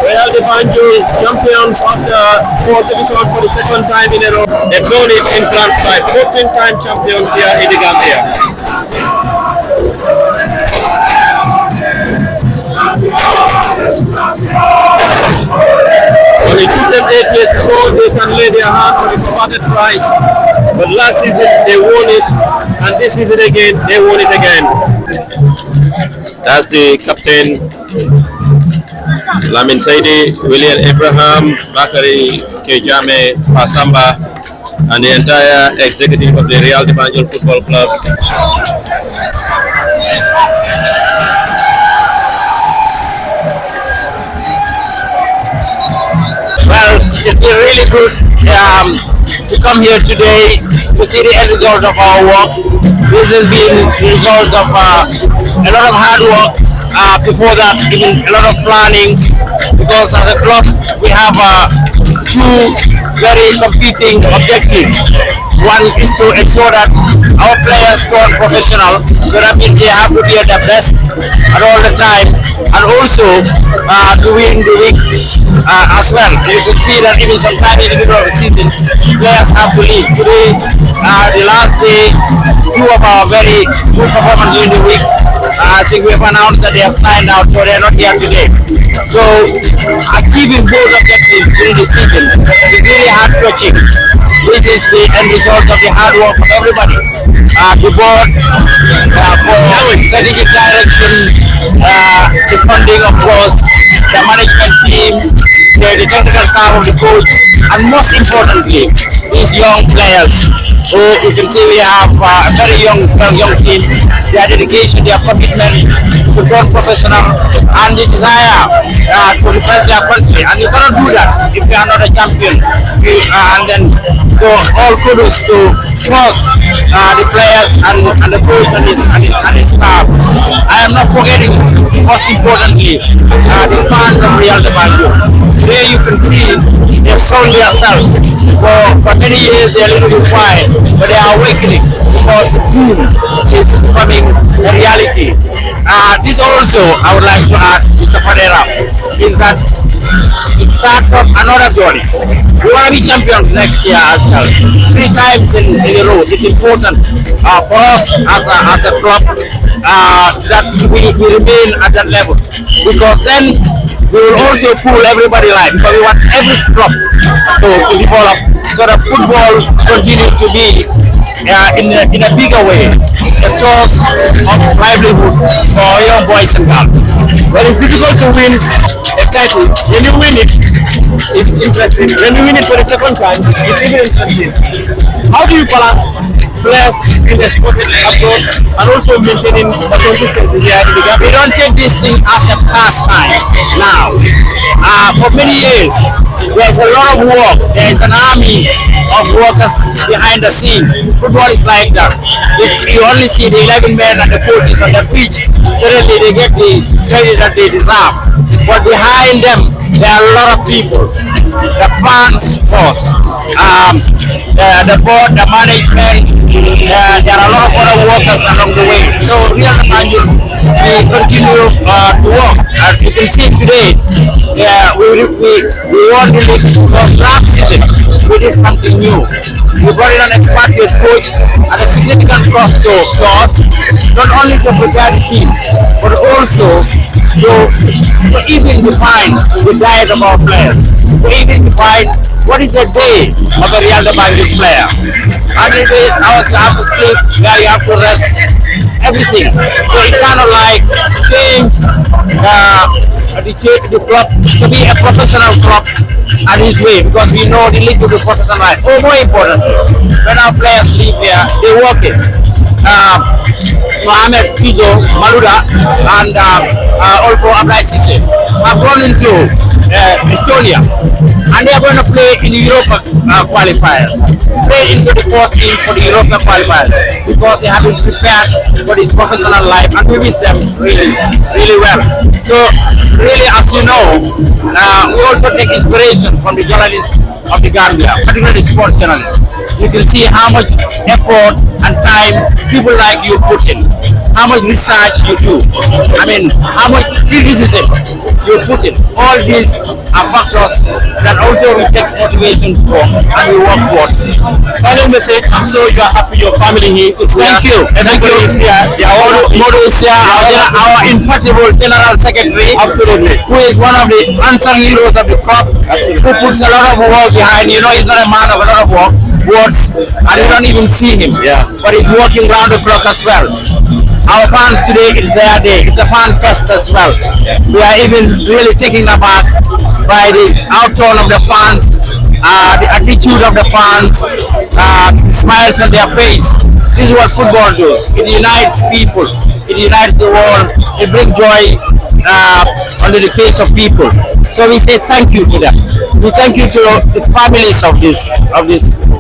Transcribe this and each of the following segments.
Real De Banjul, champions of the fourth division for the second time in a row. They've known it in transfer. 14-time champions here in the Gambia. Well, it took them 8 years before they can lay their hand on the coveted prize. But last season they won it, and this season again they won it again. That's the captain, Lamin Saidi, William Abraham, Bakary, Jammeh, Samba, and the entire executive of the Real De Banjul Football Club. Well, it's been really good to come here today to see the end result of our work. This has been the result of a lot of hard work. Before that, even a lot of planning, because as a club we have two very competing objectives. One is to ensure that our players turn professional, so that means they have to be at their best at all the time, and also to win the week as well. You can see that even sometime in the middle of the season, players have to leave. Today, the last day, two of our very good performance during the week, I think we have announced that they have signed out, so they are not here today. So achieving both objectives during the season is really heart-touching. This is the end result of the hard work of everybody. The board for strategic direction, the funding, of course, the management team, the technical staff of the coach, and most importantly, these young players. So you can see we have a very young team. Their dedication, their commitment to turn professional, and the desire to represent their country. And you cannot do that if you are not a champion. And then, so all kudos to trust the players and the coach and his staff. I am not forgetting, most importantly, the fans of Real De Banjul. There you can see they've shown themselves. For many years they are a little bit quiet, but they are awakening because the dream is becoming a reality. This also, I would like to add, Mr. Fadera, is that it starts up another journey. We want to be champions next year as well. 3 times in a row. It's important for us as a club that we remain at that level, because then we will also pull everybody live, because we want every club to develop so that football continue to be in a bigger way a source of livelihood for young boys and girls. Well, it's difficult to win a title. When you win it, it's interesting. When you win it for the second time, it's even interesting. How do you balance players in the sporting approach and also maintaining the consistency here in the game? We don't take this thing as a pastime now. For many years, there's a lot of work. There is an army of workers behind the scene. Football is like that. If you only see the 11 men and the coaches on the pitch, certainly they get the credit that they deserve. But behind them, there are a lot of people. The fans, first, the board, the management, there are a lot of other workers along the way. So Real De Banjul, we continue to work. As you can see today, we won the league because last season we did something new. We brought in an expatriate coach at a significant cost to us, not only to prepare the team, but also to even define the diet of our players, to even define what is a day of a Real De Banjul player. Every day hours you have to sleep, where you have to rest, everything. So it's kind of like change the club to be a professional club and his way, because we know the league to be professional. Oh, more important, when our players leave here, they work it. Mohamed Fizo, Maluda, and also Ablai Sise have gone into Estonia, and they are going to play in the Europa qualifiers, straight into the first team for the Europa qualifiers, because they have been prepared for this professional life, and we miss them really, really well. So really, as you know, we also take inspiration from the journalists of the Gambia, particularly sports journalists. You can see how much effort and time people like you put in. how much research you do. I mean, how much criticism you put in. All these are factors that also we take motivation from and we work towards this. Final message. I'm sure you are happy your family here is here. Thank you. Everybody is here. They are all Momodou is here, our infatigable General Secretary. Absolutely. Who is one of the unsung heroes of the club. Absolutely. Who puts a lot of work behind. You know, he's not a man of a lot of words, and you don't even see him. Yeah. But he's working round the clock as well. Our fans today, it's their day. It's a fan fest as well. We are even really taken aback by the outtone of the fans, the attitude of the fans, the smiles on their face. This is what football does. It unites people. It unites the world. It brings joy under the face of people. So we say thank you to them. We thank you to the families of these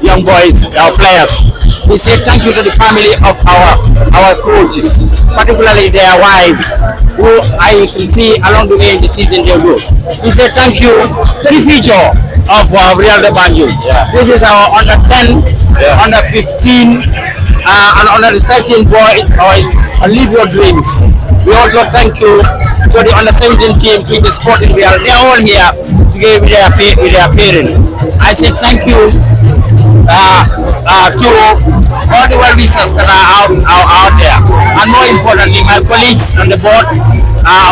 young boys, our players. We say thank you to the family of our coaches, particularly their wives, who I can see along the way in the season they go. We say thank you to the future of Real De Banjul. Yeah. This is our under 10, under 15, and under the 13 boys. Live your dreams. We also thank you to the under 17 teams with the sporting Real. They are all here to give with their parents. I say thank you to all the well-wishers that are out there, and more importantly, my colleagues on the board,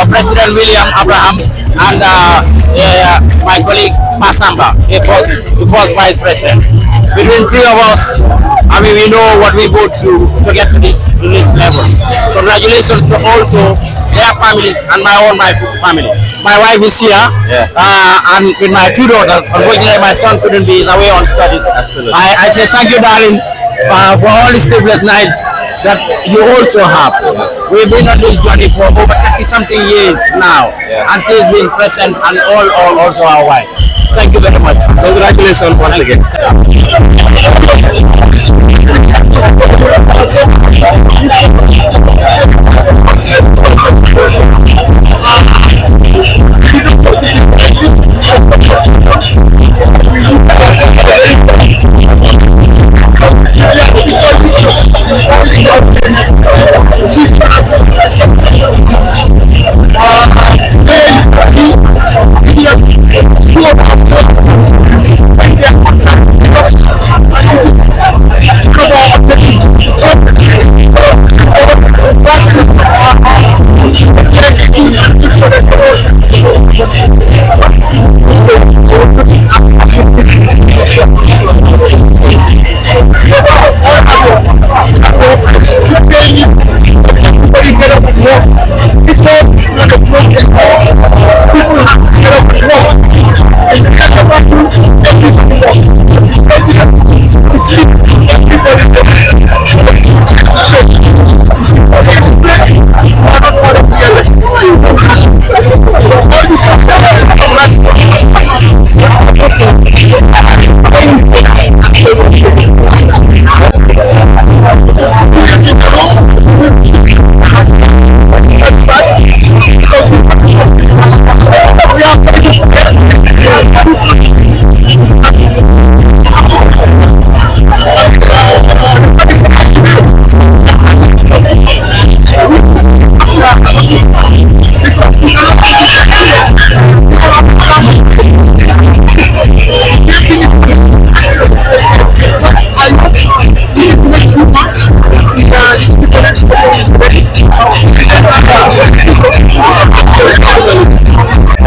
President William Abraham, and my colleague Masamba, the first vice president. Between three of us, I mean, we know what we go to get to this level. Congratulations to also their families and my family. My wife is here, and with my two daughters. Unfortunately, my son couldn't be, he's away on studies. Absolutely. I say thank you, darling, for all the sleepless nights that you also have. We've been on this journey for over 30 something years now, and she's been present, and also our wife. Thank you very much. Congratulations once again.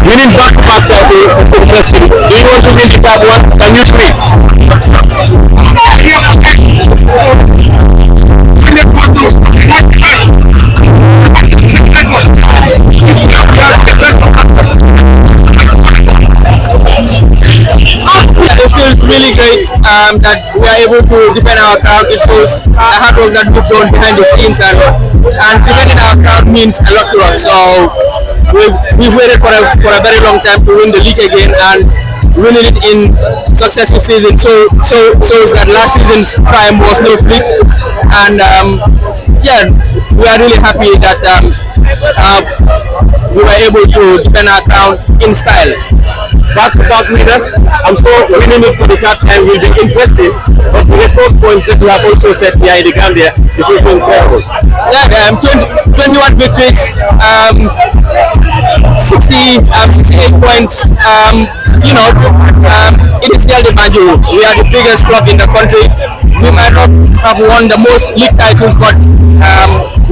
Winning back-to-back titles is interesting. Do you want to win the top one? Can you do it? It feels really great that we are able to defend our crown. It shows the hard work that we've done behind the scenes, and defending our crown means a lot to us. So we've waited for a very long time to win the league again, and winning it in successive seasons shows that last season's time was no fluke. And yeah, we are really happy that we were able to defend our crown in style. back-to-back winners. I'm sure winning it for the third time will be interesting. But the record points that we have also set here in the Gambia is also incredible. Yeah, 21 victories, 68 points. It is Real De Banjul. We are the biggest club in the country. We might not have won the most league titles, but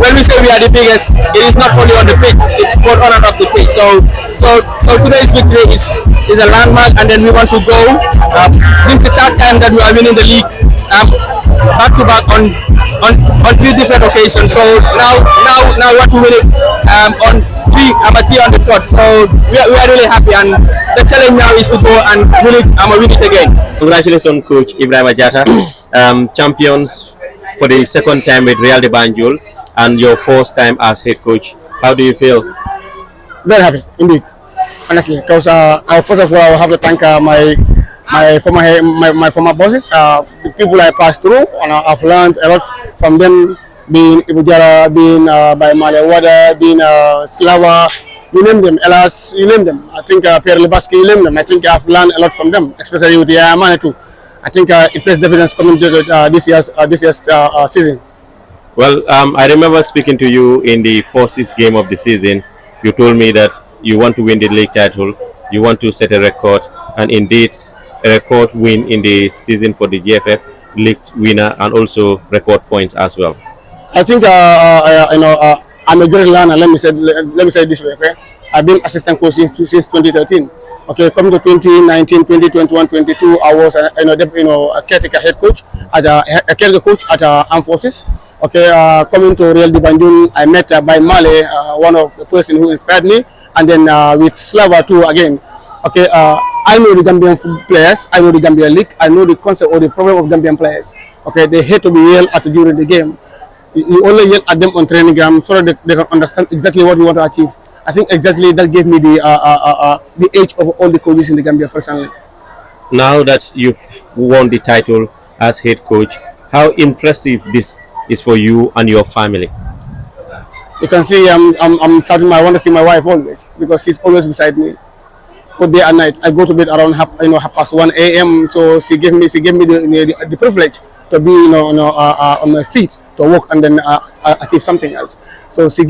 when we say we are the biggest, it is not only on the pitch; it's both on and off the pitch. So today's victory is a landmark, and then we want to go. This is the third time that we are winning the league, back to back on 3 different occasions. So now we want to win it on 3 amateur on the trot. So we are really happy, and the challenge now is to go and win it again. Congratulations, Coach Ebrima Jatta, champions for the second time with Real De Banjul and your first time as head coach. How do you feel? Very happy indeed, honestly, because first of all I have to thank my former bosses, the people I passed through, and I've learned a lot from them. Being Ibujara, being by Malewada, being Slava, you name them, Elas, you name them. I think Pierre Lebaski, you name them. I think I've learned a lot from them, especially with the Ayamane too. I think it plays dividends coming to this year's season. Well, I remember speaking to you in the first game of the season. You told me that you want to win the league title, you want to set a record, and indeed a record win in the season for the GFF league winner, and also record points as well. I think I'm a great learner. Let me say it this way. Okay, I've been assistant coach since 2013. Okay, coming to 2019, 2021, 22, I was a caretaker head coach as a caretaker coach at Armed Forces. Okay, coming to Real De Banjul, I met by Male, one of the person who inspired me, and then with Slava too again. Okay, I know the Gambian players, I know the Gambia league, I know the concept or the problem of Gambian players. Okay, they hate to be yelled at during the game. You only yell at them on training ground so that they can understand exactly what you want to achieve. I think exactly that gave me the age of all the coaches in the Gambia personally. Now that you've won the title as head coach, how impressive this is for you and your family? You can see I'm starting. I want to see my wife always because she's always beside me, both day and night. I go to bed around half past 1 a.m. So she gave me the privilege to be on my feet to work and then achieve something else. So she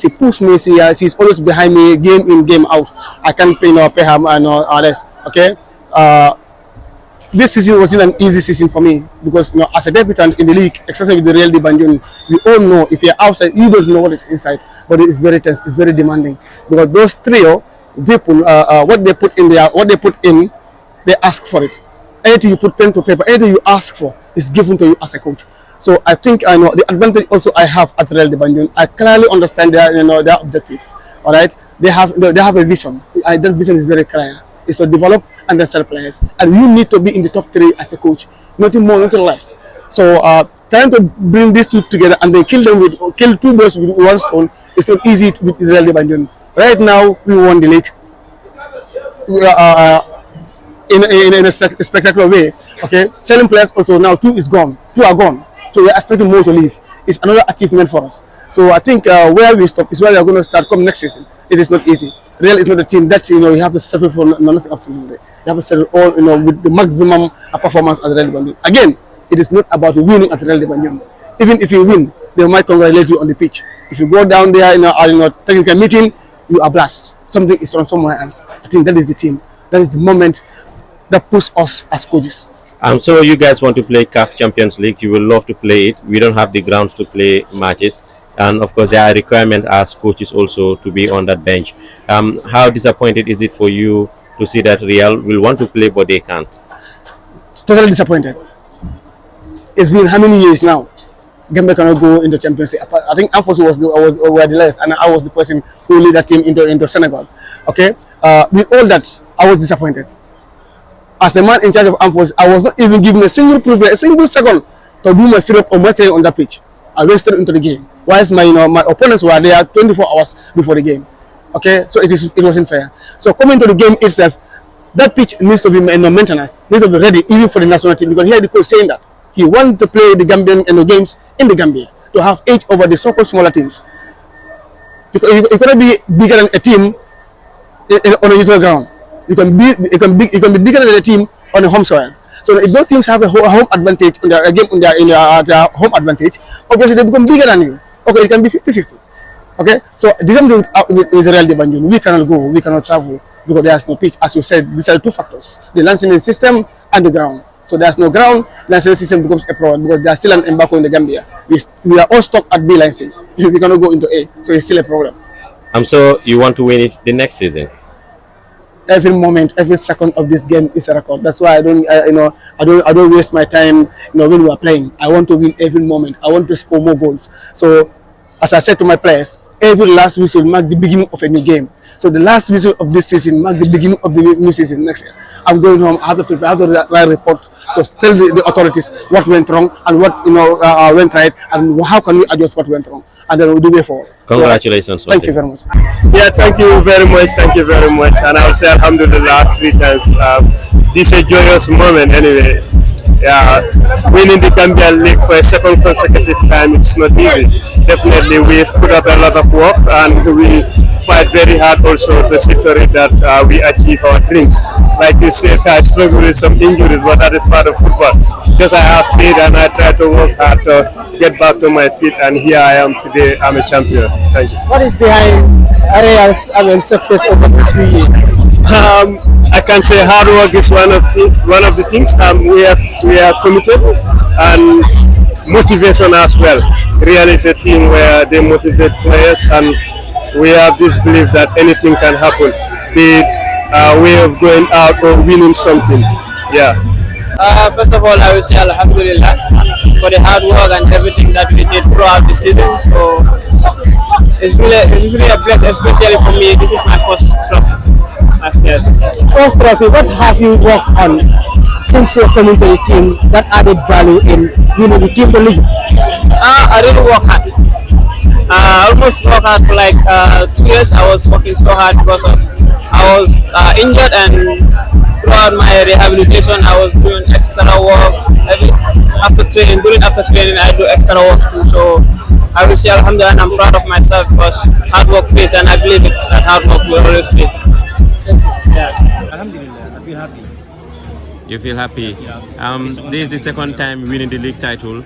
pushed me. She's always behind me, game in, game out. I can't pay her less. Okay. This season wasn't an easy season for me because as a debutant in the league, especially with the Real De Banjul, we all know if you're outside, you don't know what is inside. But it is very tense. It's very demanding because those trio people, what they put in, they ask for it. Anything you put pen to paper, anything you ask for is given to you as a coach. So I think I know the advantage also I have at Real De Banjul. I clearly understand their objective. All right, they have a vision. That vision is very clear. It's to develop and then sell players, and you need to be in the top 3 as a coach, nothing more, nothing less. So trying to bring these two together and then kill 2 birds with 1 stone is not easy with Real De Banjul. Right now we won the league in a spectacular way. Okay, selling players also now 2 are gone. So we're expecting more to leave. It's another achievement for us. So I think where we stop is where we're going to start come next season. It is not easy. Real is not a team that you have to settle for nothing absolutely. You have to settle all with the maximum performance at Real De Banjul. Again, it is not about winning at Real De Banjul. Even if you win, they might congratulate you on the pitch. If you go down there in a technical meeting, you are blessed. Something is from somewhere else. I think that is the team. That is the moment that pushes us as coaches. So you guys want to play CAF Champions League. You will love to play it. We don't have the grounds to play matches. And of course, there are requirements as coaches also to be on that bench. How disappointed is it for you to see that Real will want to play but they can't? Totally disappointed. It's been how many years now? Gambia cannot go into Champions League. I think Amphos were the last, and I was the person who led that team into Senegal. Okay, with all that, I was disappointed. As a man in charge of Amphos, I was not even given a single privilege, a single second to do my fill up or my thing on that pitch. I went straight into the game. Whilst my opponents were there 24 hours before the game. Okay, so it wasn't fair. So coming to the game itself, that pitch needs to be maintenance, needs to be ready even for the national team, because here the coach saying that he wants to play the Gambian games in the Gambia to have edge over the so-called smaller teams. Because it cannot be bigger than a team on a neutral ground. You can be bigger than the team on the home soil. So if those teams have a home advantage on their game on their home advantage, obviously they become bigger than you. Okay, it can be 50-50. Okay, so this is with Real De Banjul. We cannot go, we cannot travel because there's no pitch. As you said, these are two factors: the licensing system and the ground. So there's no ground, licensing system becomes a problem because there's still an embargo in the Gambia. We are all stuck at B licensing. We cannot go into A, so it's still a problem. So you want to win it the next season? Every moment, every second of this game is a record. That's why I don't waste my time. When we are playing, I want to win every moment. I want to score more goals. So, as I said to my players, every last whistle mark the beginning of a new game. So the last whistle of this season mark the beginning of the new season next year. I'm going home. I have to prepare. I have to write a report to tell the authorities what went wrong and what went right, and how can we adjust what went wrong, and then we'll do way forward. Congratulations. So, thank you very much. Yeah, thank you very much. Thank you very much. And I will say Alhamdulillah 3 times. This is a joyous moment anyway. Yeah, winning the Gambia League for a second consecutive time, it's not easy. Definitely, we've put up a lot of work and we fight very hard also to secure that we achieve our dreams. Like you said, I struggle with some injuries, but that is part of football. Because I have faith and I try to work hard to get back to my feet, and here I am today. I'm a champion. Thank you. What is behind Real's success over these 3 years? I can say hard work is one of the things. We are committed and motivation as well. Real is a team where they motivate players, and we have this belief that anything can happen, be it a way of going out or winning something. Yeah. First of all, I will say Alhamdulillah for the hard work and everything that we did throughout the season. So it's really a blessing, especially for me. This is my first trophy. Yes. First trophy, what have you worked on since you're coming to the team that added value in the team to league? I really work hard. I almost worked hard for like 2 years. I was working so hard because I was injured, and throughout my rehabilitation I was doing extra work. After training I do extra work too. So I will say Alhamdulillah, and I'm proud of myself because hard work pays, and I believe that hard work will always pay. Yeah. Alhamdulillah, I feel happy. You feel happy? This is the second time winning the league title.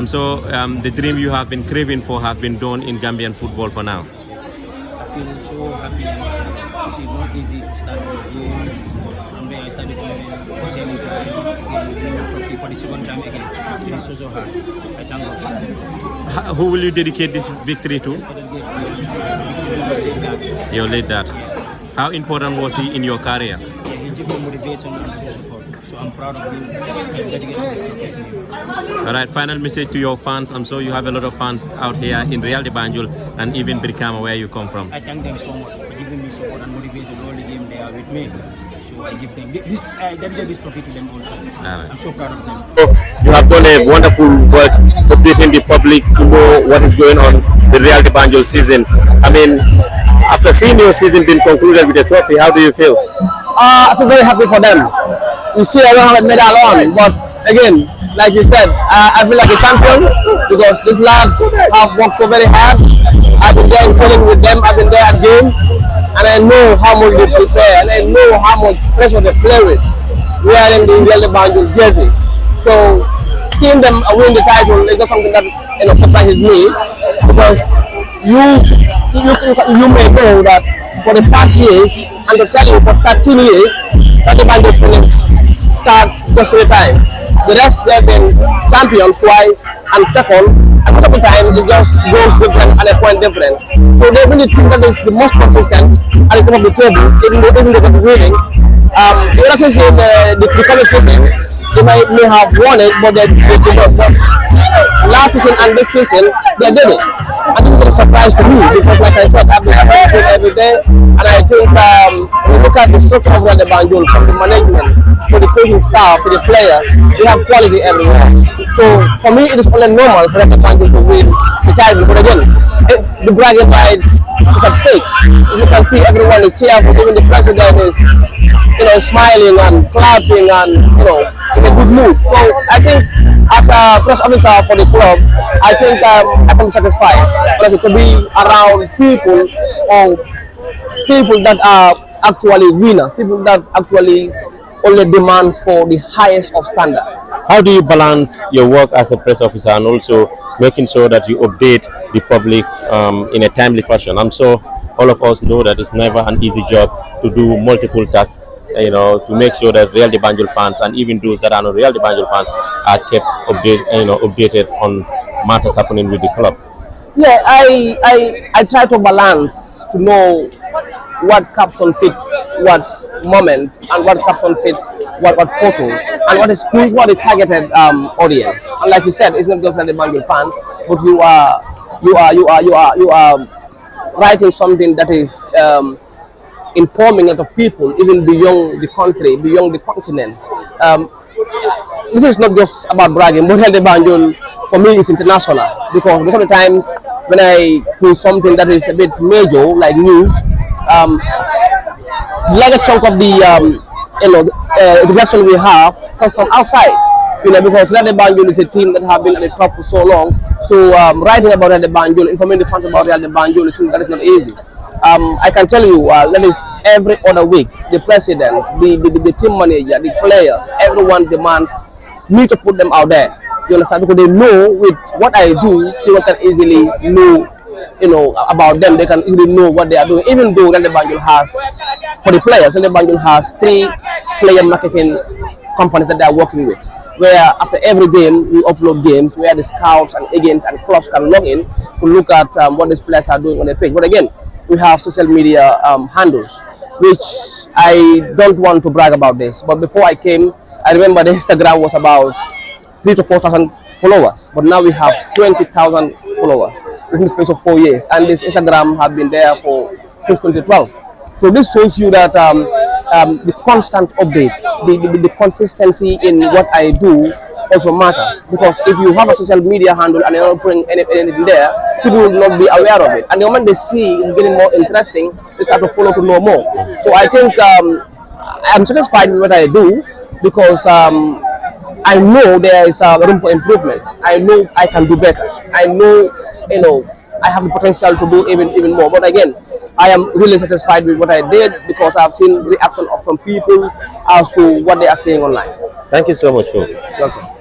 So the dream you have been craving for have been done in Gambian football for now. I feel so happy and excited. It's not easy to start the game. From there I started playing the trophy for the second time again. It is so hard. I thank God for that. Who will you dedicate this victory to? Your late dad. How important was he in your career? Yeah, he gave me motivation and so support. So I'm proud of him and dedicated this trophy to him. Alright, final message to your fans. I'm sure you have a lot of fans out here in Real De Banjul and even Brikama, where you come from. I thank them so much for giving me support and motivation all the game they are with me. So I give them I dedicate this trophy to them also. Right. I'm so proud of them. You have done a wonderful work updating the public to know what is going on the Real De Banjul season. I mean, after seeing your season being concluded with a trophy, how do you feel? I feel very happy for them. You see, I don't have a medal on, but again, like you said, I feel like a champion because these lads have worked so very hard. I've been there in training with them, I've been there at games, and I know how much they prepare, and I know how much pressure they play with wearing the Real De Banjul jersey. So seeing them win the title is not something that surprises me, because you may know that for the past years, and to tell you for 13 years, that the Banjul finished start just 3 times. The rest they've been champions twice and second, and most of the time it's just goals different and a point different. So they've been the team that is the most consistent at the top of the table, even though they're winning. The other season, the coming season, they may have won it, but they did not. But last season and this season, they did it. And this is a surprise to me because, like I said, I've been happy every day, and I think when we look at the structure of Real De Banjul, from the management to the coaching staff to the players, we have quality everywhere. So for me, it is only normal for Real De Banjul to win the title. But again, the bragging rights is at stake. As you can see, everyone is cheerful. Even the president is, smiling and clapping and in a good mood. So I think, as a press officer for the club, I think I can be satisfied. But to be around people that are actually winners, people that actually only demands for the highest of standard. How do you balance your work as a press officer and also making sure that you update the public in a timely fashion? I'm sure all of us know that it's never an easy job to do multiple tasks, to make sure that Real De Banjul fans and even those that are not Real De Banjul fans are kept updated on matters happening with the club. Yeah, I try to balance to know what caption fits what moment and what caption fits what photo and what is the targeted audience. And like you said, it's not just like the Banjul fans, but you are writing something that is informing a lot of people even beyond the country, beyond the continent. This is not just about bragging, but Real De Banjul for me is international, because most of the times when I do something that is a bit major like news, like a chunk of the reaction we have comes from outside, because Real De Banjul is a team that have been at the top for so long. So writing about Real De Banjul, informing the fans about Real De Banjul is something that is not easy. I can tell you that is every other week, the president, the team manager, the players, everyone demands me to put them out there. You understand? Because they know with what I do, people can easily know, about them. They can easily know what they are doing. Even though Real De Banjul has, for the players, Real De Banjul has 3 player marketing companies that they are working with, where after every game we upload games where the scouts and agents and clubs can log in to look at what these players are doing on the page. But again, we have social media handles, which I don't want to brag about this, but before I came, I remember the Instagram was about 3,000 to 4,000 followers, but now we have 20,000 followers within the space of 4 years, and this Instagram has been there since 2012. So this shows you that the constant update, the consistency in what I do also matters, because if you have a social media handle and you're not putting anything there, people will not be aware of it, and the moment they see it's getting more interesting, they start to follow to know more. So I think I'm satisfied with what I do, because I know there is room for improvement. I know I can do better. I know I have the potential to do even more. But again, I am really satisfied with what I did, because I've seen reaction from people as to what they are saying online. Thank you so much, Phil. Okay.